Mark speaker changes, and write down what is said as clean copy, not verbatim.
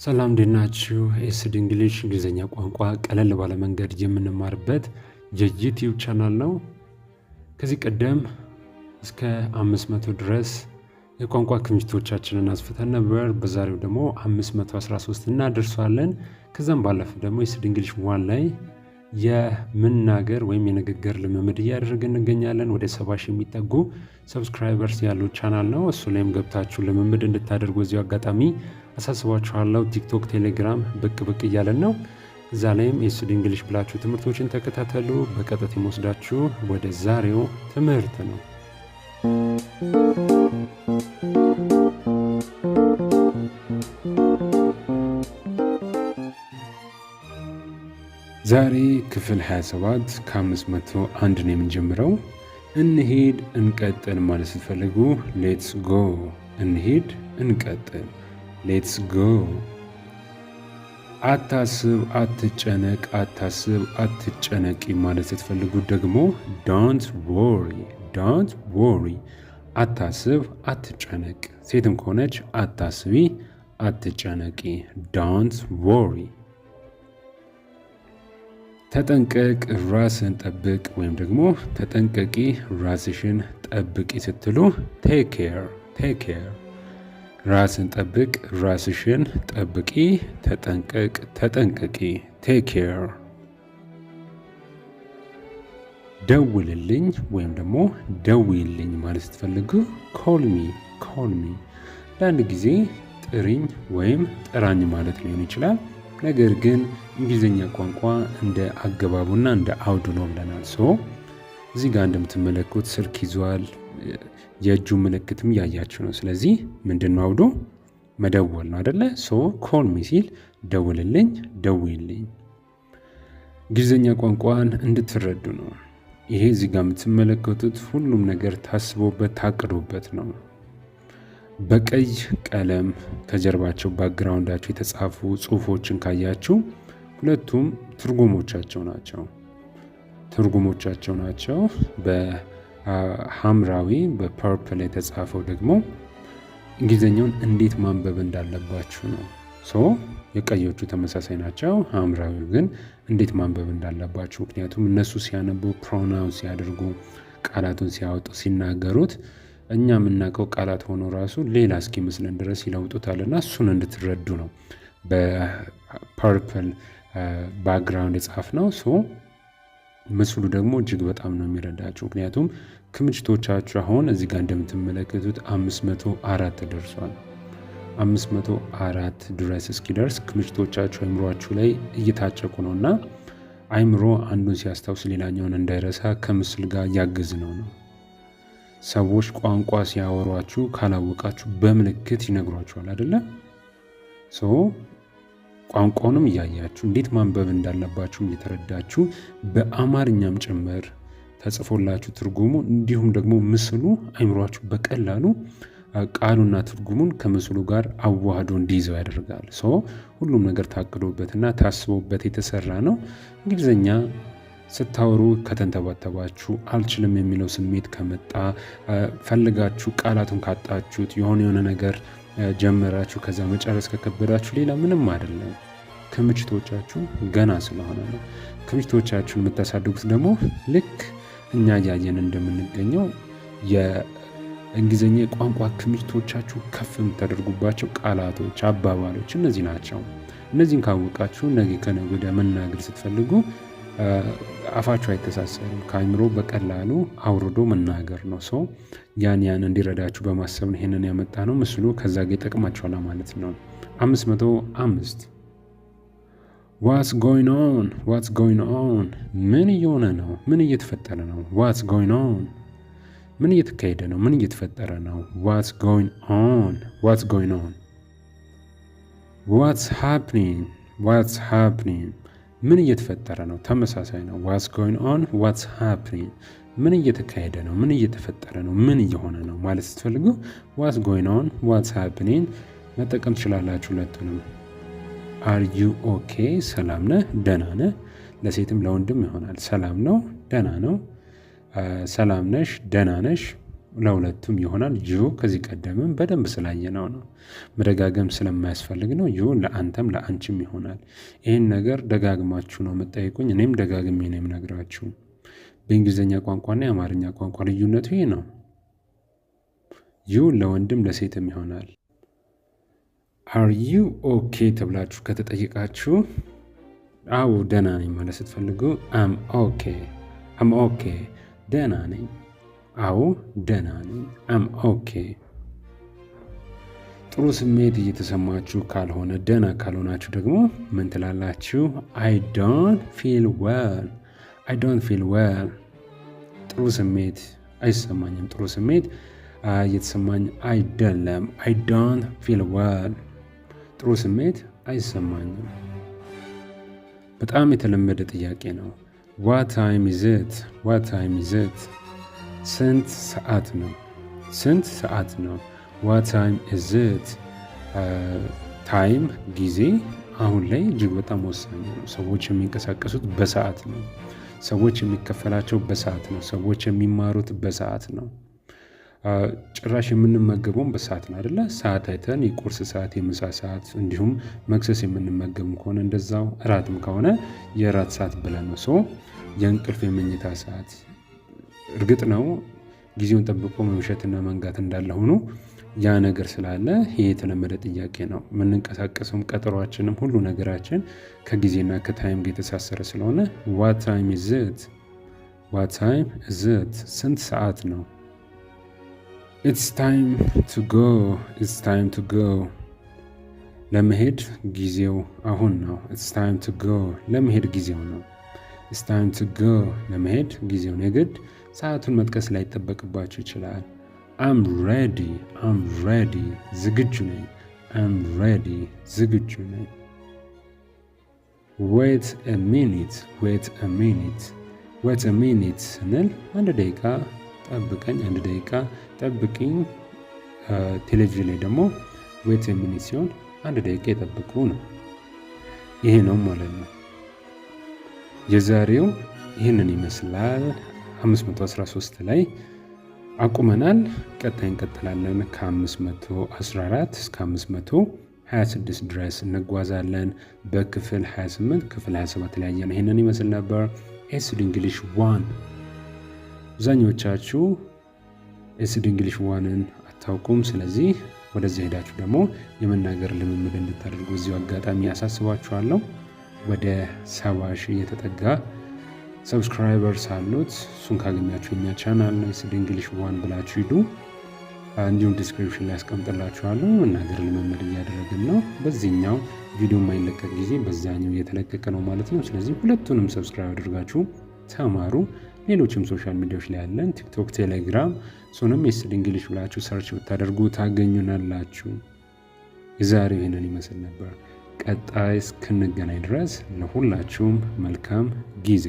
Speaker 1: ሰላም እንዴት ናችሁ? ኤስዲ እንግሊሽ እንግሊዝኛ ቋንቋ ቀለል ባለ መንገድ የምንማርበት የዩቲዩብ ቻናል ነው። ከዚህ ቀደም እስከ 500 ድረስ የቋንቋ ክምችቶቻችንን አስፍተን ነበር። በዛሬው ደግሞ 513 እናደርሳለን። ከዛም ባለፈ ደግሞ ኤስዲ እንግሊሽ ዋን ላይ የመናገር ወይም የንግግር ልምምድ እያደረግን እንገኛለን። ወደ 70 ሺህ የሚጠጉ ሰብስክራይበርስ ያሉት ቻናል ነው። እሱ ላይም ገብታችሁ ልምምድ እንድታደርጉ እዚሁ አጋጣሚ አሳስባችኋለሁ። ቲክቶክ፣ ቴሌግራም ብቅ እያለን ነው። እዛ ላይም ኤስዲ እንግሊሽ ብላችሁ ትምህርቶችን ተከታተሉ። በቀጥታ የምወስዳችሁ ወደ ዛሬው ትምህርት ነው። ዛሬ ክፍል 27 ከ501 ነው የምንጀምረው። እንሂድ እንቀጥል ማለት ስትፈልጉ ሌትስ ጎ፣ እንሂድ እንቀጥል፣ ሌትስ ጎ። አታስብ አትጨነቅ፣ አታስብ አትጨነቂ ማለት ስትፈልጉ ደግሞ ዶንት ወሪ፣ ዶንት ወሪ። አታስብ አትጨነቅ፣ ሴትም ከሆነች አታስቢ አትጨነቂ፣ ዶንት ወሪ። ተጠንቀቅ ራስን ጠብቅ ወይም ደግሞ ተጠንቀቂ ራስሽን ጠብቂ ስትሉ ቴክ ኬር፣ ቴክ ኬር። ራስን ጠብቅ ራስሽን ጠብቂ፣ ተጠንቀቅ ተጠንቀቂ፣ ቴክ ኬር። ደውልልኝ ወይም ደግሞ ደውይልኝ ማለት ስትፈልጉ ኮልሚ፣ ኮልሚ። ለአንድ ጊዜ ጥሪኝ ወይም ጥራኝ ማለት ሊሆን ይችላል። ነገር ግን እንግሊዝኛ ቋንቋ እንደ አገባቡና እንደ አውዱ ነው ብለናል። እዚህ ጋር እንደምትመለከቱት ስልክ ይዟል። የእጁ ምልክትም እያያችሁ ነው። ስለዚህ ምንድን ነው አውዱ? መደወል ነው አደለ? ኮል ሚ ሲል ደውልልኝ፣ ደውይልኝ። እንግሊዝኛ ቋንቋን እንድትረዱ ነው። ይሄ እዚህ ጋር የምትመለከቱት ሁሉም ነገር ታስቦበት ታቅዶበት ነው። በቀይ ቀለም ከጀርባቸው ባክግራውንዳቸው የተጻፉ ጽሁፎችን ካያችሁ ሁለቱም ትርጉሞቻቸው ናቸው። ትርጉሞቻቸው ናቸው። በሐምራዊ በፐርፕል የተጻፈው ደግሞ እንግሊዝኛውን እንዴት ማንበብ እንዳለባችሁ ነው። የቀዮቹ ተመሳሳይ ናቸው። ሐምራዊው ግን እንዴት ማንበብ እንዳለባችሁ፣ ምክንያቱም እነሱ ሲያነቡ ፕሮናውንስ ሲያደርጉ ቃላቱን ሲያወጡ ሲናገሩት እኛ የምናውቀው ቃላት ሆኖ ራሱ ሌላ እስኪመስለን ድረስ ይለውጡታልና እሱን እንድትረዱ ነው በፐርፕል ባክግራውንድ የጻፍ ነው። ምስሉ ደግሞ እጅግ በጣም ነው የሚረዳቸው። ምክንያቱም ክምችቶቻችሁ አሁን እዚህ ጋር እንደምትመለከቱት 504 ደርሷል። 504 ድረስ እስኪደርስ ክምችቶቻችሁ አይምሯችሁ ላይ እየታጨቁ ነው እና አይምሮ አንዱን ሲያስታውስ ሌላኛውን እንዳይረሳ ከምስል ጋር እያገዝ ነው። ሰዎች ቋንቋ ሲያወሯችሁ ካላወቃችሁ በምልክት ይነግሯችኋል አይደለም? ቋንቋውንም እያያችሁ እንዴት ማንበብ እንዳለባችሁ እየተረዳችሁ በአማርኛም ጭምር ተጽፎላችሁ ትርጉሙ እንዲሁም ደግሞ ምስሉ አይምሯችሁ በቀላሉ ቃሉና ትርጉሙን ከምስሉ ጋር አዋህዶ እንዲይዘው ያደርጋል። ሁሉም ነገር ታቅዶበትና ታስቦበት የተሰራ ነው። እንግሊዝኛ ስታወሩ ከተንተባተባችሁ አልችልም የሚለው ስሜት ከመጣ ፈልጋችሁ ቃላቱን ካጣችሁት የሆነ ነገር ጀመራችሁ ከዛ መጨረስ ከከበዳችሁ ሌላ ምንም አይደለም። ክምችቶቻችሁ ገና ስለሆነ ነው። ክምችቶቻችሁን የምታሳድጉት ደግሞ ልክ እኛ እያየን እንደምንገኘው የእንግሊዝኛ ቋንቋ ክምችቶቻችሁ ከፍ የምታደርጉባቸው ቃላቶች፣ አባባሎች እነዚህ ናቸው። እነዚህን ካወቃችሁ ነገ ከነገ ወዲያ መናገር ስትፈልጉ አፋችሁ አይተሳሰርም። ከአይምሮ በቀላሉ አውርዶ መናገር ነው። ያን እንዲረዳችሁ በማሰብ ነው ይሄንን ያመጣ ነው። ምስሉ ከዛ ጋር ይጠቅማችኋል ማለት ነው። 505 ዋትስ ጎይንግ ኦን፣ ዋትስ ጎይንግ ኦን። ምን እየሆነ ነው? ምን እየተፈጠረ ነው? ዋትስ ጎይንግ ኦን። ምን እየተካሄደ ነው? ምን እየተፈጠረ ነው? ዋትስ ጎይንግ ኦን፣ ዋትስ ጎይንግ ኦን። ዋትስ ሃፕኒንግ፣ ዋትስ ሃፕኒንግ። ምን እየተፈጠረ ነው? ተመሳሳይ ነው። ዋትስ ጎይንግ ኦን፣ ዋትስ ሃፕኒንግ። ምን እየተካሄደ ነው? ምን እየተፈጠረ ነው? ምን እየሆነ ነው ማለት ስትፈልጉ ዋትስ ጎይንግ ኦን፣ ዋትስ ሃፕኒንግ መጠቀም ትችላላችሁ ሁለቱንም። አር ዩ ኦኬ፣ ሰላም ነህ፣ ደህና ነህ። ለሴትም ለወንድም ይሆናል። ሰላም ነው፣ ደህና ነው። ሰላም ነሽ፣ ደህና ነሽ። ለሁለቱም ይሆናል። ዩ ከዚህ ቀደምም በደንብ ስላየነው ነው። መደጋገም ስለማያስፈልግ ነው። ዩ ለአንተም ለአንቺም ይሆናል። ይህን ነገር ደጋግማችሁ ነው የምጠይቁኝ፣ እኔም ደጋግሜ ነው የምነግራችሁ። በእንግሊዝኛ ቋንቋና የአማርኛ ቋንቋ ልዩነቱ ይህ ነው። ዩ ለወንድም ለሴትም ይሆናል። አር ዩ ኦኬ ተብላችሁ ከተጠየቃችሁ አዎ ደህና ነኝ ማለት ስትፈልጉ አም ኦኬ ደህና ነኝ። አዎ ደህና ነኝ። አም ኦኬ። ጥሩ ስሜት እየተሰማችሁ ካልሆነ ደህና ካልሆናችሁ ደግሞ ምን ትላላችሁ? አይ ዶንት ፊል ዌል። ጥሩ ስሜት አይሰማኝም። ጥሩ ስሜት እየተሰማኝ አይደለም። አይ ዶንት ፊል ዌል። ጥሩ ስሜት አይሰማኝም። በጣም የተለመደ ጥያቄ ነው። ዋት ታይም ኢዝ ኢት? ስንት ሰዓት ነው? ዋት ታይም ኢዝ ኢት? ታይም ጊዜ አሁን ላይ እጅግ በጣም ወሳኝ ነው። ሰዎች የሚንቀሳቀሱት በሰዓት ነው። ሰዎች የሚከፈላቸው በሰዓት ነው። ሰዎች የሚማሩት በሰዓት ነው። ጭራሽ የምንመገበውን በሰዓት ነው አይደለ? ሰዓት አይተን የቁርስ ሰዓት፣ የምሳ ሰዓት እንዲሁም መክሰስ የምንመገብ ከሆነ እንደዛው፣ እራትም ከሆነ የእራት ሰዓት ብለን ነው። ሰው የእንቅልፍ የመኝታ ሰዓት እርግጥ ነው ጊዜውን ጠብቆ መምሸትና መንጋት እንዳለ ሆኖ ያ ነገር ስላለ ይሄ የተለመደ ጥያቄ ነው። የምንንቀሳቀሰውም ቀጠሯችንም ሁሉ ነገራችን ከጊዜና ከታይም ጋር የተሳሰረ ስለሆነ ዋት ታይም ኢዝ ኢት? ስንት ሰዓት ነው? It's time to go. ለመሄድ ጊዜው አሁን ነው። It's time to go. ለመሄድ ጊዜው ነው። It's time to go. ለመሄድ ጊዜው ነው። የግድ ሰዓቱን መጥቀስ ላይጠበቅባችሁ ይችላል። I'm ready. ዝግጁ ነኝ። I'm ready. ዝግጁ ነኝ። Wait a minute ስንል አንድ ደቂቃ ጠብቀኝ፣ አንድ ደቂቃ ጠብቅኝ። ቴሌቪዥን ላይ ደግሞ ዌት ሚኒት ሲሆን አንድ ደቂቃ የጠብቁ ነው። ይሄ ነው ማለት ነው። የዛሬው ይህንን ይመስላል። 513 ላይ አቁመናል። ቀጣይ እንቀጥላለን። ከ514 እስከ 526 ድረስ እንጓዛለን። በክፍል 28 ክፍል 27 ላይ ያየነው ይህንን ይመስል ነበር። ኤስዲ እንግሊሽ 1 አብዛኞቻችሁ ኤስዲ እንግሊሽ 1ን አታውቁም። ስለዚህ ወደዚህ ሄዳችሁ ደግሞ የመናገር ልምምድ እንድታደርጉ እዚሁ አጋጣሚ ያሳስባችኋለሁ። ወደ 70 ሺህ የተጠጋ ሰብስክራይበርስ አሉት። እሱን ካገኛችሁ የኛ ቻናል ነው ኤስዲ እንግሊሽ 1 ብላችሁ ሂዱ። እንዲሁም ዲስክሪፕሽን ላይ ያስቀምጥላችኋለሁ። የመናገር ልምምድ እያደረግን ነው። በዚህኛው ቪዲዮ የማይለቀቅ ጊዜ በዛኛው እየተለቀቀ ነው ማለት ነው። ስለዚህ ሁለቱንም ሰብስክራይብ አድርጋችሁ ተማሩ። ሌሎችም ሶሻል ሚዲያዎች ላይ ያለን ቲክቶክ፣ ቴሌግራም፣ እሱንም ኤስዲ እንግሊሽ ብላችሁ ሰርች ብታደርጉ ታገኙናላችሁ። የዛሬው ይህንን ይመስል ነበር። ቀጣይ እስክንገናኝ ድረስ ለሁላችሁም መልካም ጊዜ